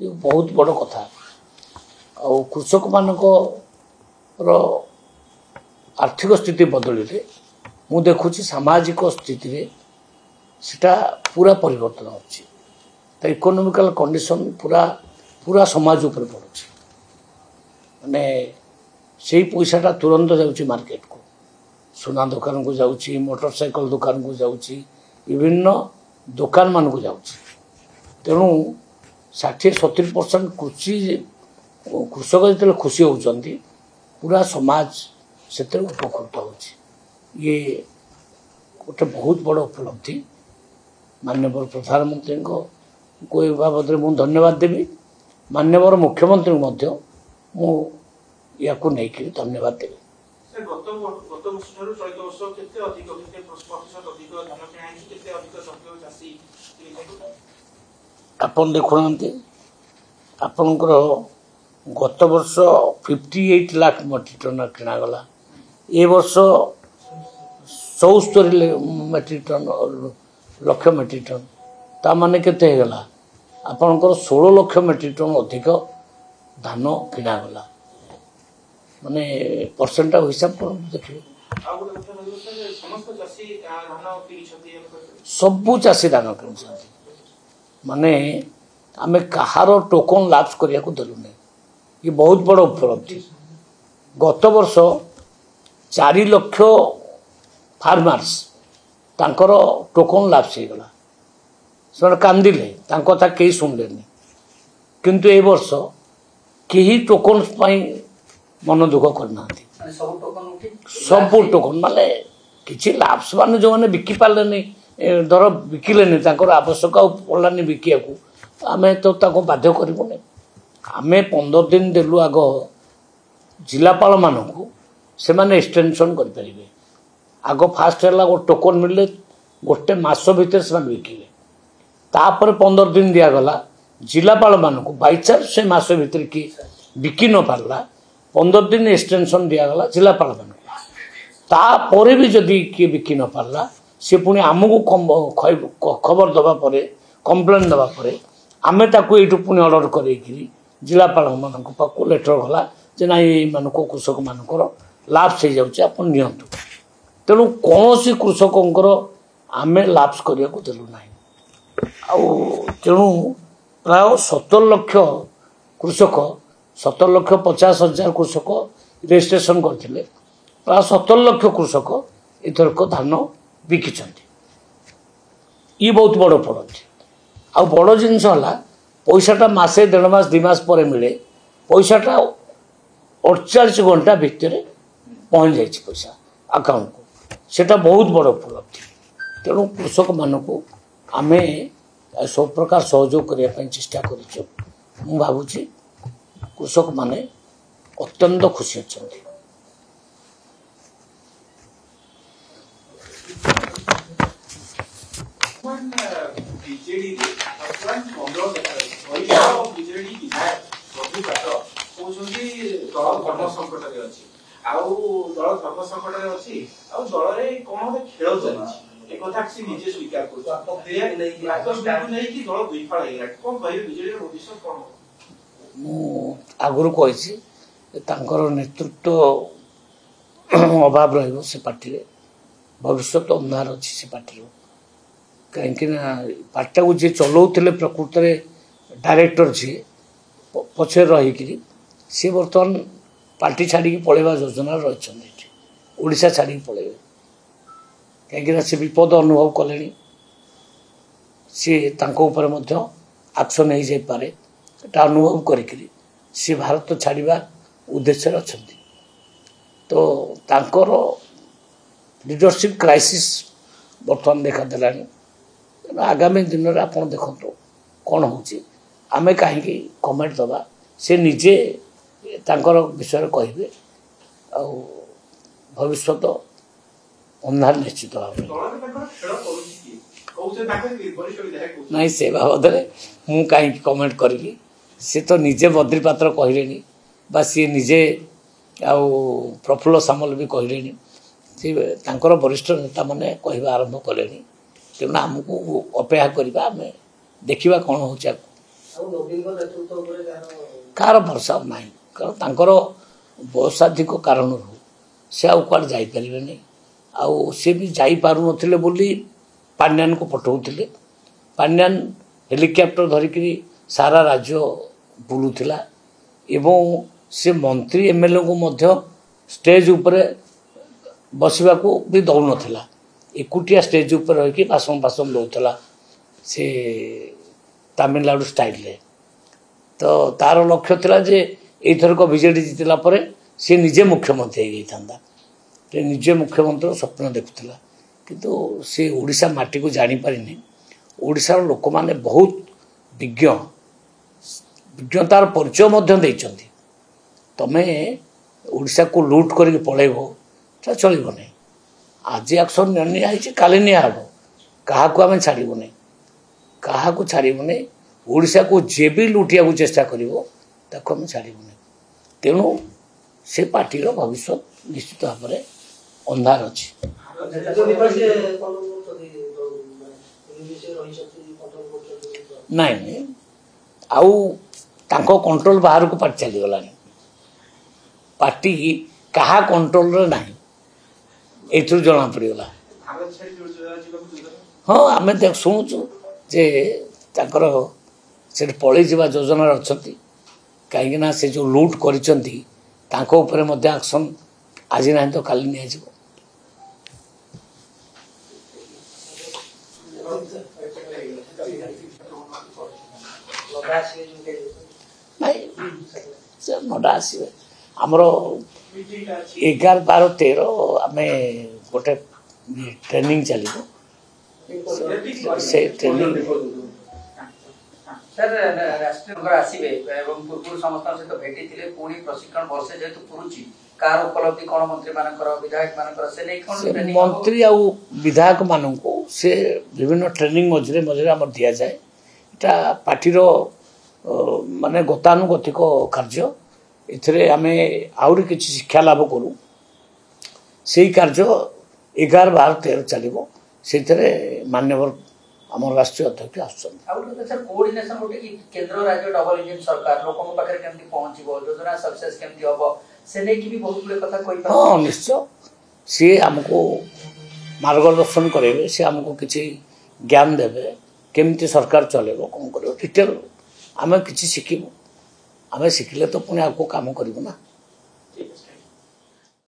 ये बहुत बड़ कथा आ कृषक मानकर आर्थिक स्थिति बदली मु देखुची सामाजिक स्थिति रे सेटा पूरा परिवर्तन होची तो इकोनॉमिकल कंडीशन पूरा पूरा समाज ऊपर पड़ुची माने से पैसाटा तुरंत जाऊँगी मार्केट को सुना दुकान को जाऊँगी मोटरसाइकल दुकान को जाऊँगी विभिन्न दुकान मान को जाऊँगी तेणु 60-70% कृषि कृषक जो खुशी होती पूरा समाज से उपकृत हो ये गोटे बहुत बड़ उपलब्धि माननीय प्रधानमंत्री को बाबद मुझे धन्यवाद देवी माननीय मुख्यमंत्री मु या धन्यवाद देवी आपन देखुना आपणकर गत वर्ष 58 लाख मेट्रिक टन किणागला ए वर्ष 74 मेट्रिक टन लक्ष मेट्रिक टन ता माने केते हेगला आपणकर 16 लाख मेट्रिक टन अधिक धान किणागला माने परसेंट हिसाब कर देखिए सबू चाषी धान कि माने आमे कहार टोकन लाप्स करिया को देलु नै ये बहुत बड़ उपलब्धि गत वर्ष 4 लाख फार्मर्स तांकर टोकन लाप्स हे गला से कांदिले तांको था केही सुनलेनी किंतु ए वर्ष केही टोकन पई मन दुख करना सब टोकन माने किछि लाप्स माने जो माने बिकी पाले नै धर बिकिले आवश्यक पड़ानी बिकिया आम तो बाध्य करूँ आम 15 दिन देलु आग जिलापाल मानक से माने एक्सटेंशन करें आग फास्ट है गो टोकन मिले गोटे मास भितर से बिकिले तापर 15 दिन दिगला जिलापाल मानक बाईचान्स से मास भितर कि बिकी न पारला 15 दिन एक्सटेंशन दिगला जिलापाल मानक तापर भी जदि किए बिकी न पारला सी पुणी आमको खबर दबा परे कंप्लेन दबा परे आमे ताकू एठू पुणी ऑर्डर करेकरी जिलापाल मानक पाखु लेटर गला जे ना मानक कृषक मानकर लाप्स हो जाऊँचे आप नियंतु तेणु कौन सी कृषकर आमे लाप्स करने को देलु ना तेणु प्राय 17 लाख कृषक 17,50,000 कृषक रजिस्ट्रेशन करते प्राय 17 लाख कृषक एथरक धान बिकिचंती ये बहुत बड़ उपलब्धि आ बड़ जिनस पैसाटा मासे 1.5 मास 2 मास पर मिले पैसाटा 48 घंटा भितर पहुँच जाए पैसा अकाउंट को सेटा बहुत बड़ उपलब्धि तेणु कृषक मानक आमे सब प्रकार सहयोग करने चेष्टा कर भावुची कृषक माने अत्यंत खुशी अच्छा आगुरी कही नेतृत्व अभाव रही पार्टी भविष्य अंधार अच्छी से पार्टी कहीं पार्टी को जी चलाऊे प्रकृत डायरेक्टर जी पछे रही सी बर्तमान पार्टी छाड़ी पलैवा योजना रही ओडिशा छाड़ी पलैबे कहीं से विपद अनुभव कले सी एक्शन हो जापे अनुभव करी सी भारत छाड़ा उद्देश्य अच्छा तो तांकर लीडरशिप क्राइसिस बर्तमान देखा देलानी आगामी दिन में आप देखो कौन हो आमे कहीं कमेंट दबा से निजे तांकर विषय कहे भविष्य अंधार निश्चित भाव नहीं से बाबद मु कहीं कमेंट करी सी तो निजे बद्री पात्र कहले बा सी निजे प्रफुल्ल सामल भी कहले सी तांकर वरिष्ठ नेता मैंने कह आरंभ कले तेणु आमको अपेक्षा करवा आम देखा कौन हो କାହାର ଭରସା ନାହିଁ, କାରଣ ତାଙ୍କର ବୟସାଧିକ କାରଣରୁ ସେ ଆଉ କୁଆଡ଼େ ଯାଇପାରିବେନି। ଆଉ ସେ ବି ଯାଇପାରୁନଥିଲେ ବୋଲି ପାଣ୍ଡିଆନକୁ ପଠାଉଥିଲେ। ପାଣ୍ଡିଆନ ହେଲିକପ୍ଟର ଧରିକିରି ସାରା ରାଜ୍ୟ ବୁଲୁଥିଲା ଏବଂ ସେ ମନ୍ତ୍ରୀ ଏମ୍ଏଲ୍ଏଙ୍କୁ ମଧ୍ୟ ଷ୍ଟେଜ ଉପରେ ବସିବାକୁ ବି ଦେଉନଥିଲା। ଏକୁଟିଆ ଷ୍ଟେଜ ଉପରେ ରହିକି ଭାଷଣ ଦେଉଥିଲା ସେ ତାମିଲନାଡୁ ଷ୍ଟାଇଲରେ। ତ ତାର ଲକ୍ଷ୍ୟ ଥିଲା ଯେ ଏଇଥରକ ବିଜେଡ଼ି ଜିତିଲା ପରେ ସେ ନିଜେ ମୁଖ୍ୟମନ୍ତ୍ରୀ ହେଇଯାଇଥାନ୍ତା। ସେ ନିଜେ ମୁଖ୍ୟମନ୍ତ୍ରୀର ସ୍ୱପ୍ନ ଦେଖୁଥିଲା, କିନ୍ତୁ ସେ ଓଡ଼ିଶା ମାଟିକୁ ଜାଣିପାରିନି। ଓଡ଼ିଶାର ଲୋକମାନେ ବହୁତ ବିଜ୍ଞତାର ପରିଚୟ ମଧ୍ୟ ଦେଇଛନ୍ତି। ତମେ ଓଡ଼ିଶାକୁ ଲୁଟ୍ କରିକି ପଳେଇବ, ସେଟା ଚଳିବନି। ଆଜି ଆକ୍ସନ୍ ନିଆହେଇଛି, କାଲି ନିଆହେବ। କାହାକୁ ଆମେ ଛାଡ଼ିବୁନି, କାହାକୁ ଛାଡ଼ିବୁନି। ଓଡ଼ିଶାକୁ ଯିଏ ବି ଲୁଟିବାକୁ ଚେଷ୍ଟା କରିବ ତାକୁ ଆମେ ଛାଡ଼ିବୁନି। ତେଣୁ ସେ ପାର୍ଟିର ଭବିଷ୍ୟତ ନିଶ୍ଚିତ ଭାବରେ ଅନ୍ଧାର ଅଛି। ନାଇଁ, ଆଉ ତାଙ୍କ କଣ୍ଟ୍ରୋଲ ବାହାରକୁ ପାର୍ଟି ଚାଲିଗଲାଣି। ପାର୍ଟି କାହା କଣ୍ଟ୍ରୋଲରେ ନାହିଁ, ଏଇଥିରୁ ଜଣାପଡ଼ିଗଲା। ହଁ, ଆମେ ଶୁଣୁଛୁ ଯେ ତାଙ୍କର ସେଠି ପଳେଇଯିବା ଯୋଜନାରେ ଅଛନ୍ତି। କାହିଁକିନା ସେ ଯେଉଁ ଲୁଟ୍ କରିଛନ୍ତି ତାଙ୍କ ଉପରେ ମଧ୍ୟ ଆକ୍ସନ୍ ଆଜି ନାହିଁ ତ କାଲି ନିଆଯିବ। ନାଇଁ, ସେ ନଡ଼ା ଆସିବେ। ଆମର 11, 12, 13 ଆମେ ଗୋଟେ ଟ୍ରେନିଂ ଚାଲିବ। ସେ ଟ୍ରେନିଂ ଆସିବେ ଏବଂ ପୂର୍ବରୁ ସମସ୍ତଙ୍କ ସହିତ ଭେଟିଥିଲେ, ପୁଣି ପ୍ରଶିକ୍ଷଣ ବର୍ଷେ ଯେହେତୁ ପୁରୁଛି, କାହାର ଉପଲବ୍ଧି କ'ଣ ମନ୍ତ୍ରୀମାନଙ୍କର, ବିଧାୟକମାନଙ୍କର, ସେ ନେଇ କ'ଣ ମନ୍ତ୍ରୀ ଆଉ ବିଧାୟକମାନଙ୍କୁ ସେ ବିଭିନ୍ନ ଟ୍ରେନିଂ ମଝିରେ ମଝିରେ ଆମର ଦିଆଯାଏ। ଏଇଟା ପାର୍ଟିର ମାନେ ଗତାନୁଗତିକ କାର୍ଯ୍ୟ। ଏଥିରେ ଆମେ ଆହୁରି କିଛି ଶିକ୍ଷା ଲାଭ କରୁ। ସେଇ କାର୍ଯ୍ୟ 11, 12, 13 ଚାଲିବ। ସେଇଥିରେ ମାନ୍ୟବର ଆମର ରାଷ୍ଟ୍ରୀୟ ଅଧ୍ୟକ୍ଷ ଆସୁଛନ୍ତି। କୋଅର୍ଡିନେସନ ଗୋଟେ କେନ୍ଦ୍ର ରାଜ୍ୟ ଡବଲ ଇଞ୍ଜିନ ସରକାର ଲୋକଙ୍କ ପାଖରେ କେମିତି ପହଞ୍ଚିବ, ଯୋଜନା ସକ୍ସେସ୍ କେମିତି ହବ, ସେ ନେଇକି ବି ବହୁତ ଗୁଡେ କଥା କହିପାରିବେ। ହଁ, ନିଶ୍ଚୟ। ସିଏ ଆମକୁ ମାର୍ଗଦର୍ଶନ କରାଇବେ, ସେ ଆମକୁ କିଛି ଜ୍ଞାନ ଦେବେ, କେମିତି ସରକାର ଚଲେଇବ, କ'ଣ କରିବ, ଡିଟେଲ ଆମେ କିଛି ଶିଖିବୁ। ଆମେ ଶିଖିଲେ ତ ପୁଣି ଆଗକୁ କାମ କରିବୁ ନା।